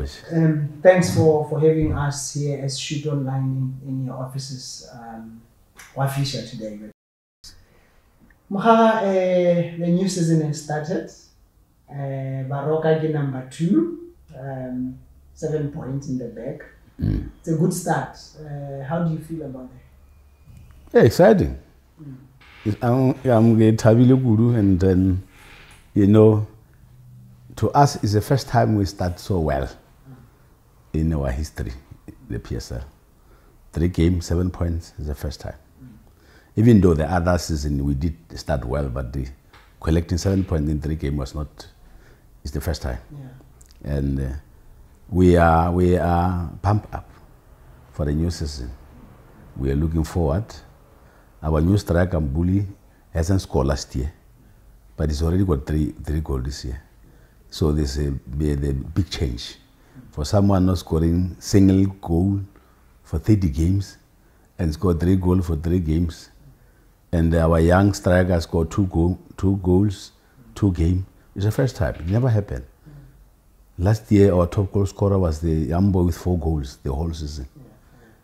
much. Thanks for having us here as Shoot Online in your offices. Official today. The new season has started. Baroka is number 2, 7 points in the bag. It's a good start. How do you feel about it? Yeah, exciting. I'm and then, you know, to us it's the first time we start so well in our history, the PSL. 3 games, 7 points is the first time. Even though the other season we did start well, but the collecting 7 points in 3 games was not. It's the first time, and we are pumped up for the new season. We are looking forward. Our new striker Mbuli hasn't scored last year, but he's already got three goals this year. So there's a big change for someone not scoring single goal for 30 games and scored 3 goals for 3 games. And our young striker scored 2 goals, 2 games. It's the first time. It never happened. Last year, our top goal scorer was the Yambo with 4 goals the whole season.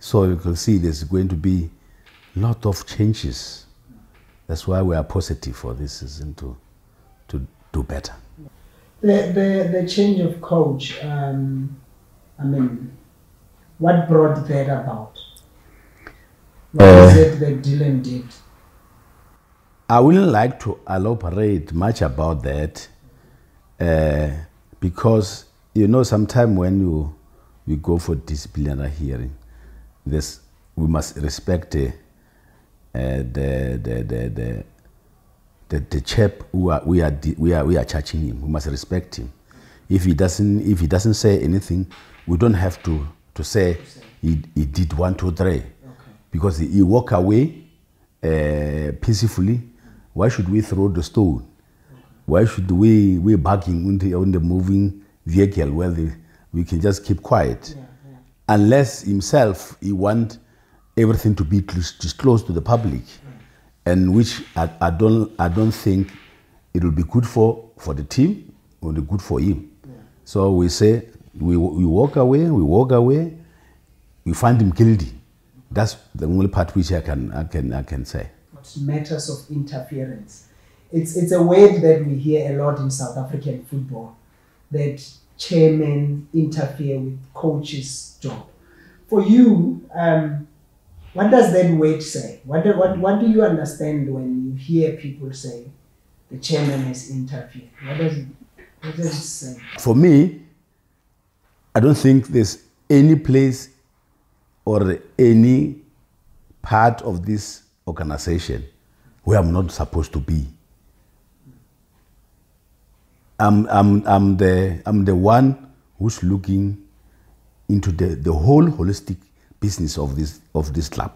So you can see there's going to be a lot of changes. That's why we are positive for this season to do better. The change of coach, I mean, what brought that about? What is it that Dylan did? I wouldn't like to elaborate much about that because, you know, sometimes when we go for disciplinary hearing, we must respect the chap we are charging him. We must respect him. If he doesn't say anything, we don't have to say he did 1, 2, 3, because he walk away peacefully. Why should we throw the stone? Why should we barking on the moving vehicle where we can just keep quiet? Unless himself he want everything to be disclosed to the public, and which I don't think it will be good for the team or good for him. So we say we walk away. We find him guilty. That's the only part which I can say. Matters of interference. It's a word that we hear a lot in South African football, that chairmen interfere with coaches' job. For you, what does that word say? What do you understand when you hear people say the chairman has interfered? What does it say? For me, I don't think there's any place or any part of this organization where I'm not supposed to be. I'm the one who's looking into the whole holistic business of this club.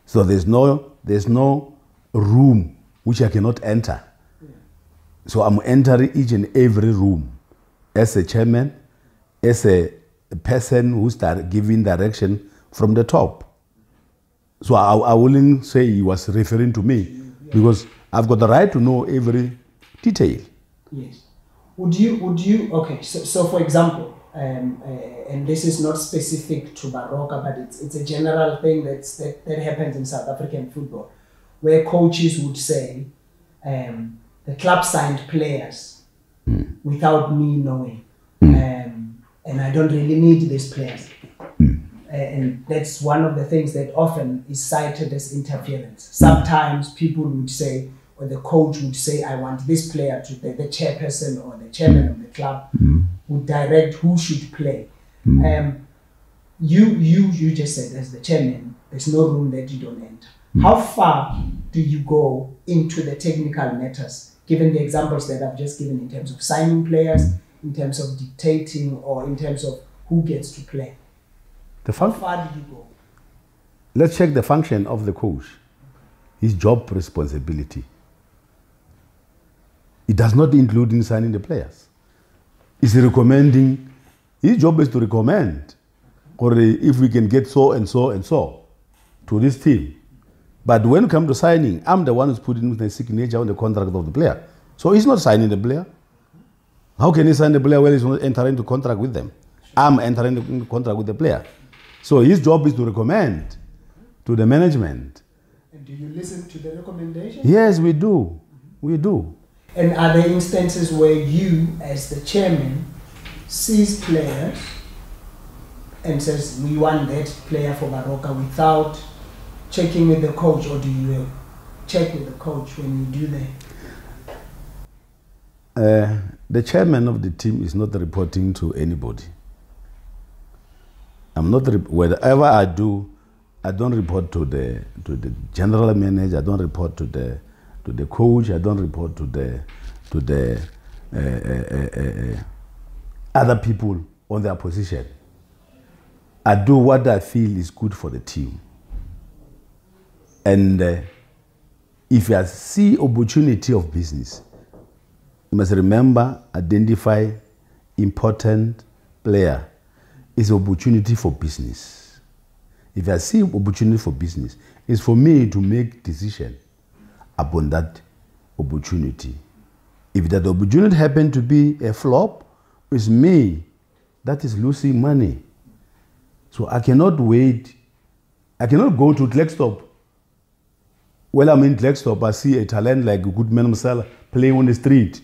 So there's no room which I cannot enter. So I'm entering each and every room as a chairman, as a person who's giving direction from the top. So I wouldn't say he was referring to me, because I've got the right to know every detail. Yes. Would you? Okay. So for example, and this is not specific to Baroka, but it's a general thing that happens in South African football, where coaches would say, the club signed players without me knowing, and I don't really need these players. And that's one of the things that often is cited as interference. Sometimes people would say, or the coach would say, I want this player to, the chairperson or the chairman of the club would direct who should play. You just said, as the chairman, there's no room that you don't enter. How far do you go into the technical matters, given the examples that I've just given in terms of signing players, in terms of dictating, or in terms of who gets to play? How far do you go? Let's check the function of the coach. His job responsibility. It does not include in signing the players. He's recommending. His job is to recommend, or if we can get so and so and so to this team. But when it comes to signing, I'm the one who's putting the signature on the contract of the player. So he's not signing the player. How can he sign the player when he's not entering into contract with them? I'm entering the contract with the player. So his job is to recommend to the management. And do you listen to the recommendations? Yes, we do. We do. And are there instances where you, as the chairman, sees players and says, we want that player for Baroka without checking with the coach, or do you check with the coach when you do that? The chairman of the team is not reporting to anybody. I'm not, whatever I do, I don't report to the general manager, I don't report to the coach, I don't report to the other people on their position. I do what I feel is good for the team. And if you see opportunity of business, you must remember, identify important player is opportunity for business. If I see opportunity for business, it's for me to make decision upon that opportunity. If that opportunity happen to be a flop, it's me that is losing money. So I cannot wait. I cannot go to Klerksdorp. Well, I'm in Klerksdorp, I see a talent like Goodman Msala playing on the street,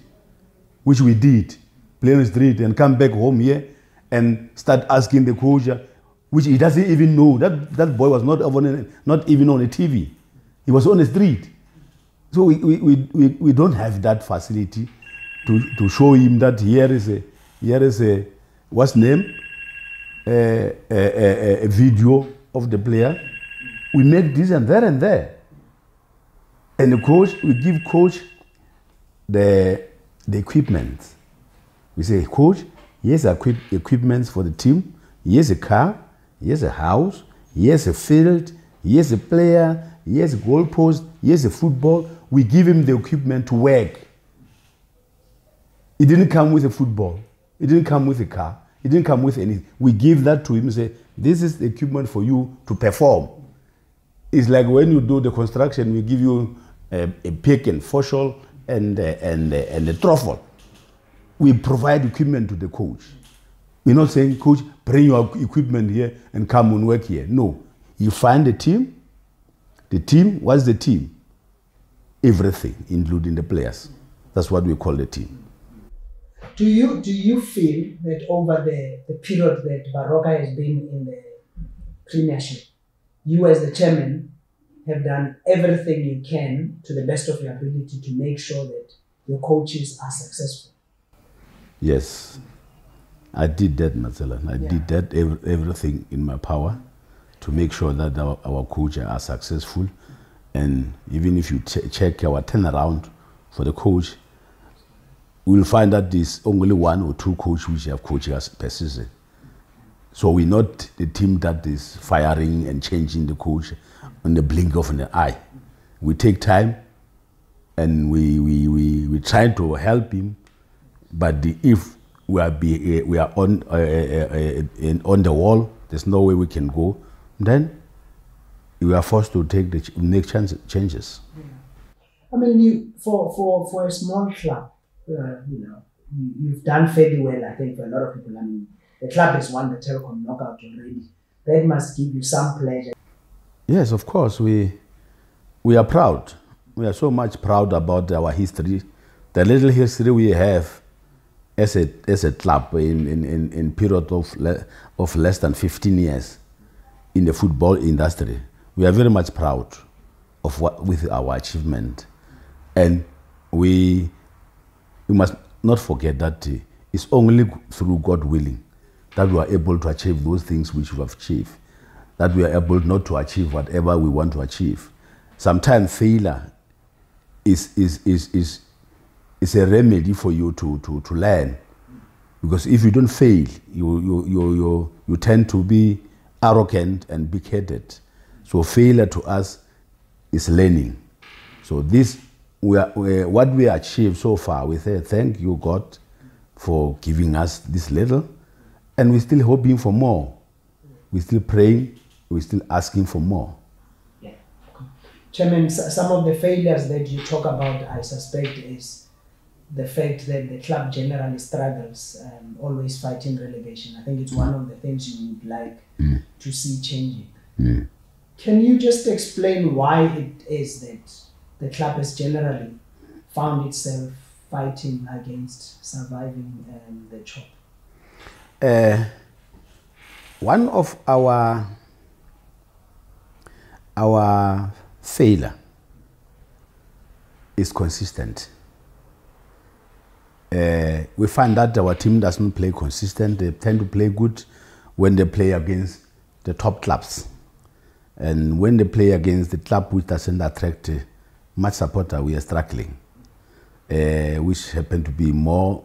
which we did, play on the street, and come back home here and start asking the coach, which he doesn't even know. That boy was not even on the TV. He was on the street. So we don't have that facility to show him that here is a what's name? A video of the player. We make this and there. And the coach, we give coach the equipment. We say, coach, here's equipment for the team. Here's a car. Here's a house. Here's a field. Here's a player. Here's a goalpost. Here's a football. We give him the equipment to work. It didn't come with a football. It didn't come with a car. It didn't come with anything. We give that to him and say, this is the equipment for you to perform. It's like when you do the construction, we give you a pick and foshol and a truffle. We provide equipment to the coach. We're not saying, coach, bring your equipment here and come and work here. No. You find the team. The team, what's the team? Everything, including the players. That's what we call the team. Do you feel that over the period that Baroka has been in the Premiership, you as the chairman have done everything you can to the best of your ability to make sure that your coaches are successful? Yes, I did that, Matsalan. I did that, everything in my power to make sure that our coaches are successful. And even if you check our turnaround for the coach, we'll find that there's only one or two coaches which have coached us per season. So we're not the team that is firing and changing the coach on the blink of an eye. We take time and we try to help him, but if we are on the wall, there's no way we can go, then we are forced to make changes. Yeah. I mean, for a small club, you've done fairly well, I think, for a lot of people. I mean, the club has won the Telkom knockout already. That must give you some pleasure. Yes, of course. We are proud. We are so much proud about our history. The little history we have as a club in period of less than 15 years in the football industry. We are very much proud of with our achievement. And we must not forget that it's only through God willing that we are able to achieve those things which we have achieved, that we are able not to achieve whatever we want to achieve. Sometimes failure is a remedy for you to learn, because if you don't fail, you tend to be arrogant and big-headed. So failure to us is learning. So this, what we achieved so far, we say thank you, God, for giving us this little, and we're still hoping for more. We're still praying, we're still asking for more. Yeah. Chairman, some of the failures that you talk about, I suspect, is the fact that the club generally struggles, always fighting relegation. I think it's one of the things you would like to see changing. Can you just explain why it is that the club has generally found itself fighting against surviving the chop? One of our failure is consistent. We find that our team doesn't play consistent. They tend to play good when they play against the top clubs. And when they play against the club which doesn't attract much supporter, we are struggling. Which happen to be more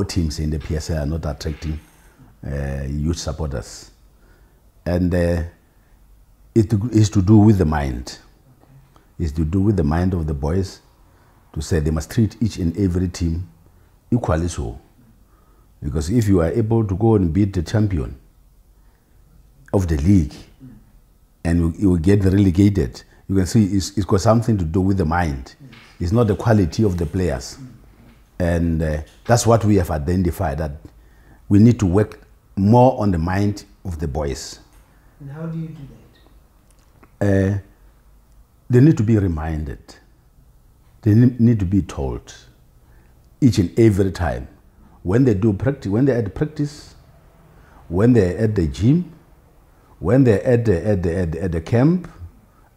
teams in the PSL are not attracting huge supporters. And it is to do with the mind. It's to do with the mind of the boys to say they must treat each and every team equally so. Because if you are able to go and beat the champion of the league and you will get relegated, you can see it's got something to do with the mind. It's not the quality of the players. And that's what we have identified, that we need to work more on the mind of the boys. And how do you do that? They need to be reminded. They need to be told each and every time when they do practice, when they're at practice, when they're at the gym, when they're at the camp,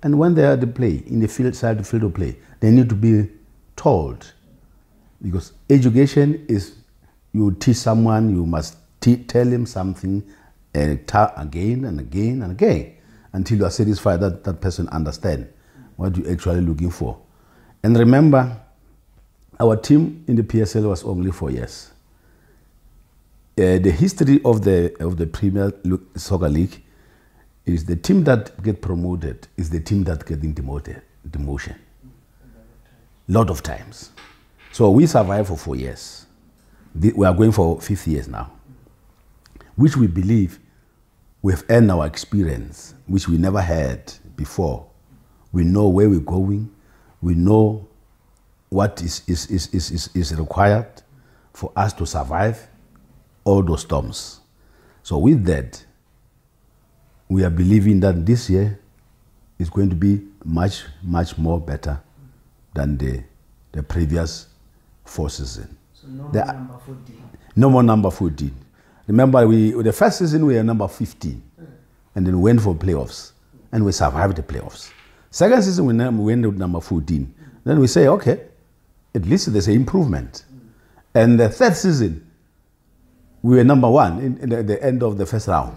and when they're at the play, in the field of play. They need to be told, because education is, you teach someone, you must tell him something again and again and again until you are satisfied that that person understands what you're actually looking for. And remember, our team in the PSL was only 4 years. The history of the Premier Soccer League is the team that get promoted is the team that get demotion. Lot of times. So we survived for 4 years. We are going for 5th years now, which we believe we have earned our experience, which we never had before. We know where we're going. We know what is required for us to survive all those storms. So with that, we are believing that this year is going to be much, much more better than the previous 4 seasons. So no more number 14. No more number 14. Remember, the first season we were number 15, and then we went for playoffs, and we survived the playoffs. Second season we went with number 14. Then we say, okay, at least there's an improvement. And the third season, we were number 1 at the end of the first round.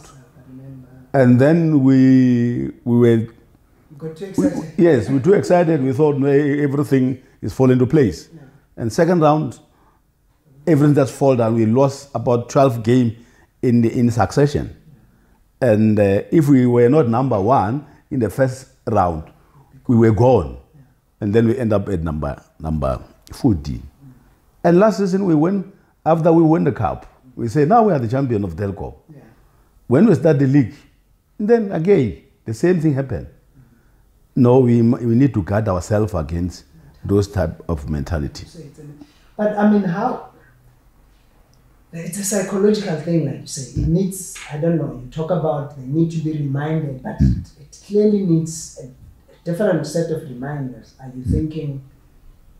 And then we were... Got too excited. Yes, we were too excited. We thought everything is falling into place. Yeah. And second round, everything just fall down. We lost about 12 games in succession. Yeah. And if we were not number 1 in the first round, we were gone. Yeah. And then we end up at number 14. And last season we won, after we won the cup, we say now we are the champion of Delco. Yeah. When we start the league, then again, the same thing happened. No, we need to guard ourselves against those type of mentality. But I mean, how? It's a psychological thing, like you say. It needs, I don't know, you talk about they need to be reminded, but it clearly needs a different set of reminders. Are you thinking,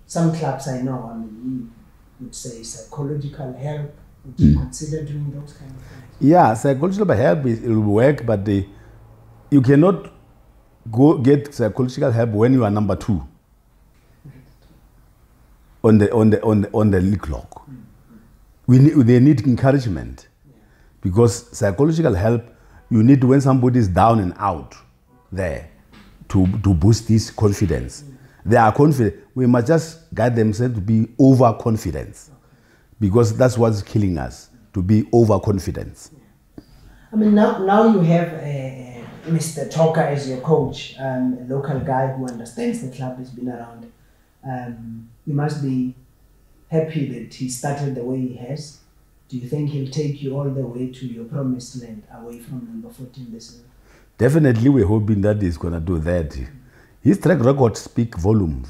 some clubs I know, I mean, you would say psychological help? Would you consider doing those kind of things? Yeah, psychological help, it will work, but you cannot go get psychological help when you are number 2 on the league log. They need encouragement, because psychological help you need when somebody is down and out there to boost this confidence. They are confident. We must just guide themselves to be overconfident, because that's what's killing us, to be overconfident. I mean, now you have Mr. Toka as your coach, a local guy who understands the club, has been around. You must be happy that he started the way he has. Do you think he'll take you all the way to your promised land, away from number 14 this year? Definitely, we're hoping that he's going to do that. His track record speaks volumes.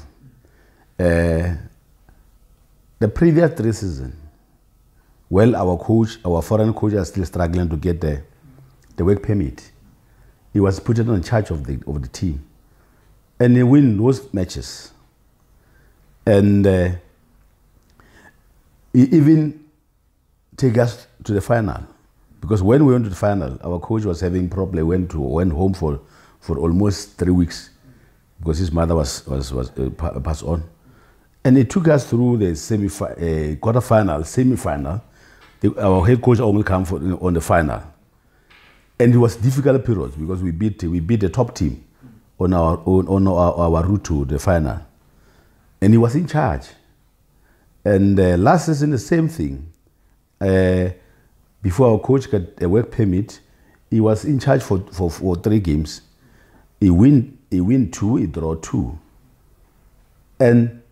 The previous 3 seasons, well, our foreign coach are still struggling to get the work permit. He was put in charge of the team. And he win those matches. And he even take us to the final. Because when we went to the final, our coach was having problem, went home for almost 3 weeks because his mother was passed on. And he took us through the quarter-final, semi-final. Our head coach only came on the final. And it was difficult periods because we beat the top team on our route to the final. And he was in charge. And last season, the same thing. Before our coach got a work permit, he was in charge for 3 games. He win 2, he draw 2. And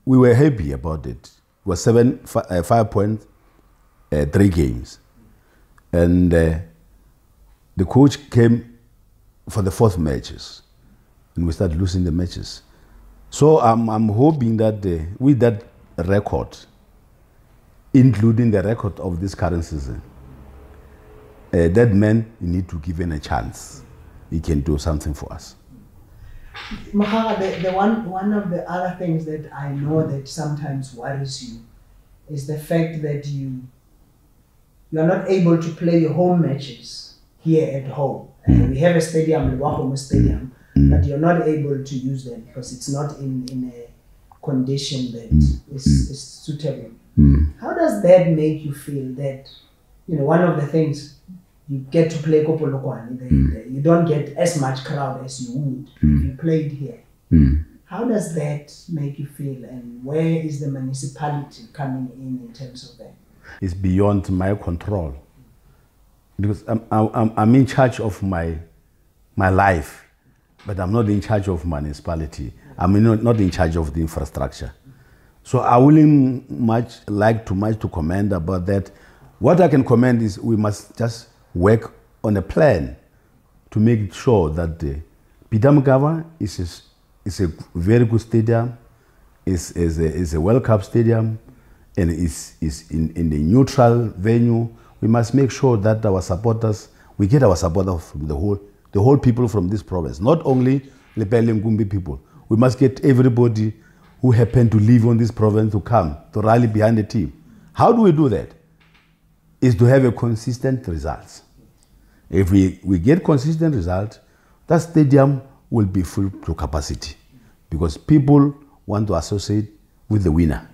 we were happy about it. It was 5 points, 3 games. And the coach came for the 4th matches. And we started losing the matches. So I'm hoping that with that record, including the record of this current season, that man, you need to give him a chance. He can do something for us. Mphahlele, one of the other things that I know that sometimes worries you is the fact that you are not able to play your home matches here at home. We have a stadium, the Wahomo Stadium, but you're not able to use them because it's not in a condition that is suitable. How does that make you feel that, one of the things you get to play Kopolokwane, you don't get as much crowd as you would if you played here? How does that make you feel, and where is the municipality coming in terms of that? It's beyond my control because I'm in charge of my life, but I'm not in charge of municipality. I'm not in charge of the infrastructure. So I wouldn't like to comment about that. What I can comment is we must just work on a plan to make sure that the Pitamgava is a very good stadium, is a World Cup stadium, and is in the neutral venue. We must make sure that we get our supporters from the whole people from this province, not only Lepelle Ngumbi people. We must get everybody who happen to live on this province to come, to rally behind the team. How do we do that? Is to have a consistent results. If we get consistent results, that stadium will be full to capacity because people want to associate with the winner.